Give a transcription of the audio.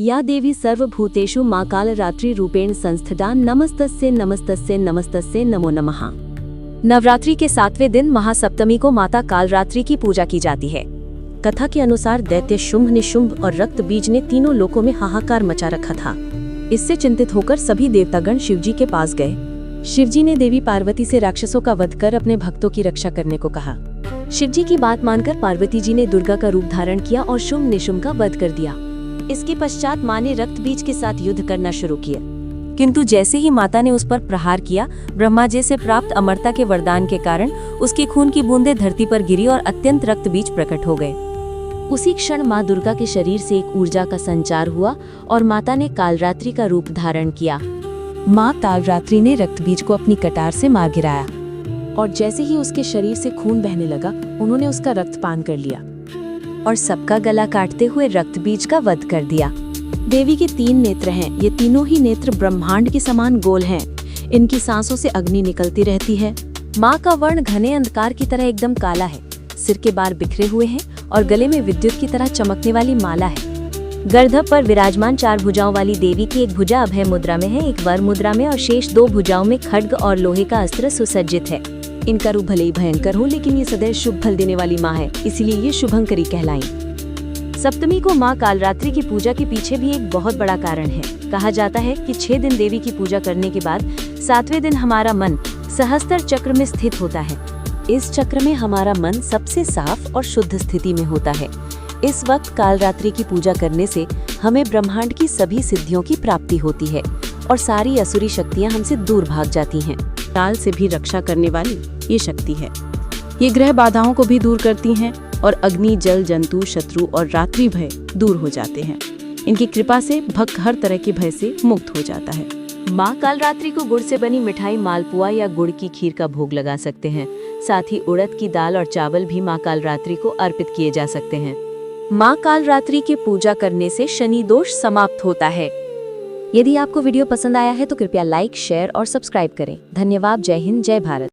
या देवी सर्वभूतेषु मां कालरात्रि रूपेण संस्थिता नमस्तस्यै नमस्तस्यै नमस्तस्यै नमो नमः। नवरात्रि के 7वें दिन महासप्तमी को माता कालरात्रि की पूजा की जाती है। कथा के अनुसार दैत्य शुंभ निशुंभ और रक्त बीज ने तीनों लोकों में हाहाकार मचा रखा था। इससे चिंतित होकर सभी देवतागण शिवजी के पास गए। शिवजी ने देवी पार्वती से राक्षसों का वध कर अपने भक्तों की रक्षा करने को कहा। शिवजी की बात मानकर पार्वती जी ने दुर्गा का रूप धारण किया और शुंभ निशुंभ का वध कर दिया। इसके पश्चात मां ने रक्त बीज के साथ युद्ध करना शुरू किया, किंतु जैसे ही माता ने उस पर प्रहार किया, ब्रह्मा जी से प्राप्त अमरता के वरदान के कारण उसके खून की बूंदें धरती पर गिरी और अत्यंत रक्त बीज प्रकट हो गए। उसी क्षण मां दुर्गा के शरीर से एक ऊर्जा का संचार हुआ और माता ने कालरात्रि का रूप धारण किया। मां कालरात्रि ने रक्त बीज को अपनी कटार से मार गिराया और जैसे ही उसके शरीर से खून बहने लगा, उन्होंने उसका रक्त पान कर लिया और सबका गला काटते हुए रक्त बीज का वध कर दिया। देवी के 3 नेत्र हैं। ये तीनों ही नेत्र ब्रह्मांड के समान गोल हैं। इनकी सांसों से अग्नि निकलती रहती है। माँ का वर्ण घने अंधकार की तरह एकदम काला है। सिर के बाल बिखरे हुए हैं और गले में विद्युत की तरह चमकने वाली माला है। गर्दभ पर विराजमान 4 भुजाओं वाली देवी की एक भुजा अभय मुद्रा में है, एक वर मुद्रा में और शेष 2 भुजाओं में खड्ग और लोहे का अस्त्र सुसज्जित है। इनका रूप भले ही भयंकर हो, लेकिन ये सदैव शुभ फल देने वाली माँ है, इसीलिए ये शुभंकरी कहलाई। सप्तमी को माँ कालरात्रि की पूजा के पीछे भी एक बहुत बड़ा कारण है। कहा जाता है कि 6 दिन देवी की पूजा करने के बाद 7वें दिन हमारा मन सहस्त्र चक्र में स्थित होता है। इस चक्र में हमारा मन सबसे साफ और शुद्ध स्थिति में होता है। इस वक्त कालरात्रि की पूजा करने से हमें ब्रह्मांड की सभी सिद्धियों की प्राप्ति होती है और सारी असुरी शक्तियाँ हमसे दूर भाग जाती हैं। काल से भी रक्षा करने वाली ये शक्ति है। ये ग्रह बाधाओं को भी दूर करती हैं और अग्नि, जल, जंतु, शत्रु और रात्रि भय दूर हो जाते हैं। इनकी कृपा से भक्त हर तरह के भय से मुक्त हो जाता है। माँ कालरात्रि को गुड़ से बनी मिठाई, मालपुआ या गुड़ की खीर का भोग लगा सकते हैं। साथ ही उड़द की दाल और चावल भी माँ कालरात्रि को अर्पित किए जा सकते हैं। माँ कालरात्रि की पूजा करने से शनि दोष समाप्त होता है। यदि आपको वीडियो पसंद आया है तो कृपया लाइक, शेयर और सब्सक्राइब करें। धन्यवाद। जय हिंद, जय भारत।